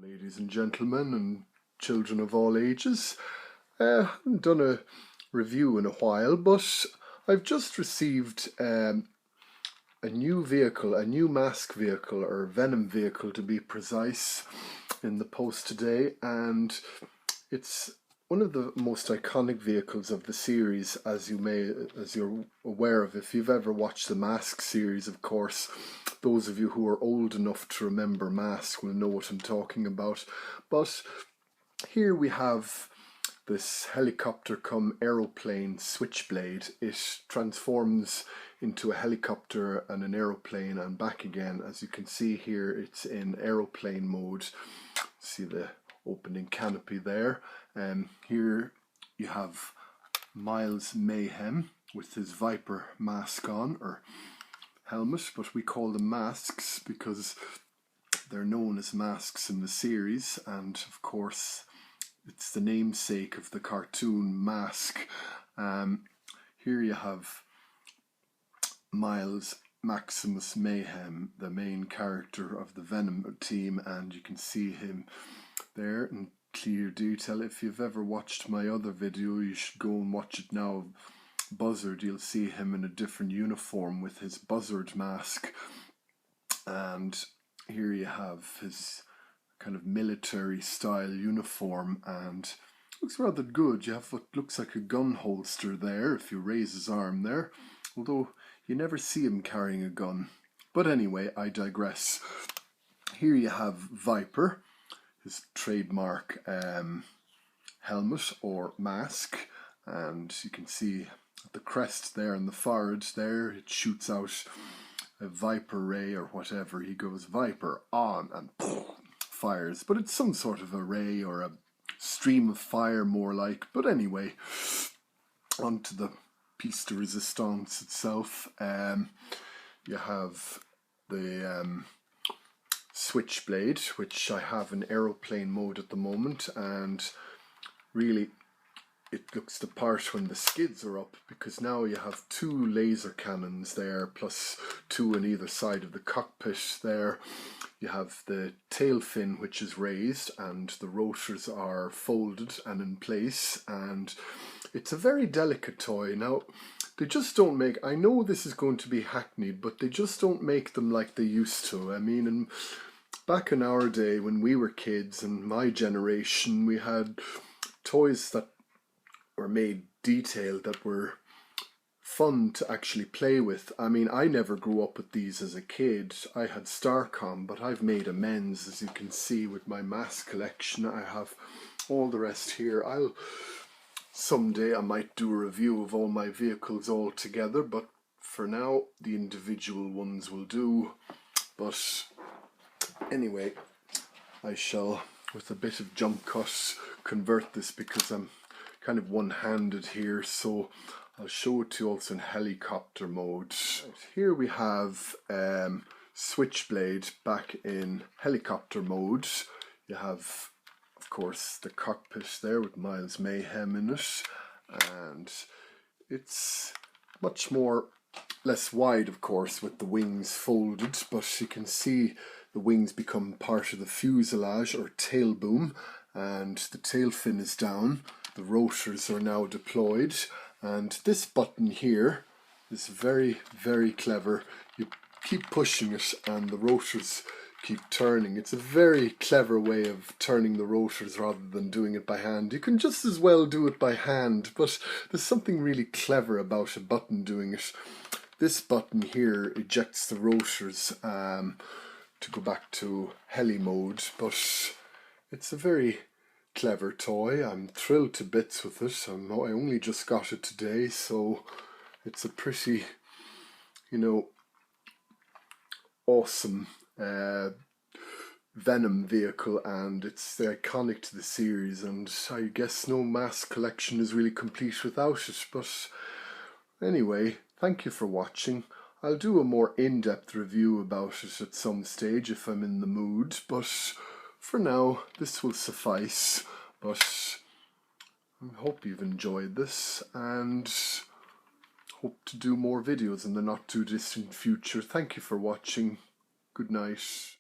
Ladies and gentlemen and children of all ages. I haven't done a review in a while, but I've just received a new vehicle, a new mask vehicle, or Venom vehicle to be precise, in the post today, and it's one of the most iconic vehicles of the series, as you're aware of if you've ever watched the Mask series. Of course, those of you who are old enough to remember Mask will know what I'm talking about. But here we have this helicopter come aeroplane Switchblade. It transforms into a helicopter and an aeroplane and back again. As you can see here, it's in aeroplane mode. See the opening canopy there. Here you have Miles Mayhem with his Viper mask on, or helmet, but we call them masks because they're known as masks in the series, and of course it's the namesake of the cartoon Mask. Here you have Miles Maximus Mayhem, the main character of the Venom team, and you can see him there in clear detail. If you've ever watched my other video, you should go and watch it now. Buzzard, you'll see him in a different uniform with his Buzzard mask, and here you have his kind of military style uniform, and looks rather good. You have what looks like a gun holster there if you raise his arm there, although you never see him carrying a gun. But anyway, I digress. Here you have Viper, his trademark helmet or mask, and you can see at the crest there and the forehead there, it shoots out a Viper ray or whatever. He goes Viper on and fires, but it's some sort of a ray or a stream of fire more like. But anyway, onto the piece de resistance itself. You have the Switchblade, which I have in aeroplane mode at the moment, and really it looks the part when the skids are up, because now you have two laser cannons there, plus two on either side of the cockpit there. You have the tail fin, which is raised, and the rotors are folded and in place, and it's a very delicate toy. Now, they just don't make, I know this is going to be hackneyed, but they just don't make them like they used to. I mean, back in our day when we were kids, and my generation, we had toys that were made detailed, that were fun to actually play with. I mean, I never grew up with these as a kid. I had Starcom, but I've made amends, as you can see, with my mask collection. I have all the rest here. Someday I might do a review of all my vehicles all together, but for now the individual ones will do. But anyway, I shall, with a bit of jump cut, convert this because I'm kind of one-handed here, so I'll show it to you also in helicopter mode. Right, here we have Switchblade back in helicopter mode. You have, of course, the cockpit there with Miles Mayhem in it, and it's much less wide, of course, with the wings folded, but you can see the wings become part of the fuselage or tail boom, and the tail fin is down. The rotors are now deployed, and this button here is very, very clever. You keep pushing it and the rotors keep turning. It's a very clever way of turning the rotors rather than doing it by hand. You can just as well do it by hand, but there's something really clever about a button doing it. This button here ejects the rotors to go back to heli mode, but it's a very clever toy. I'm thrilled to bits with it. I only just got it today, so it's a pretty, awesome Venom vehicle, and it's iconic to the series, and I guess no mask collection is really complete without it. But anyway, thank you for watching. I'll do a more in-depth review about it at some stage if I'm in the mood, but for now this will suffice. But I hope you've enjoyed this, and hope to do more videos in the not too distant future. Thank you for watching. Good night.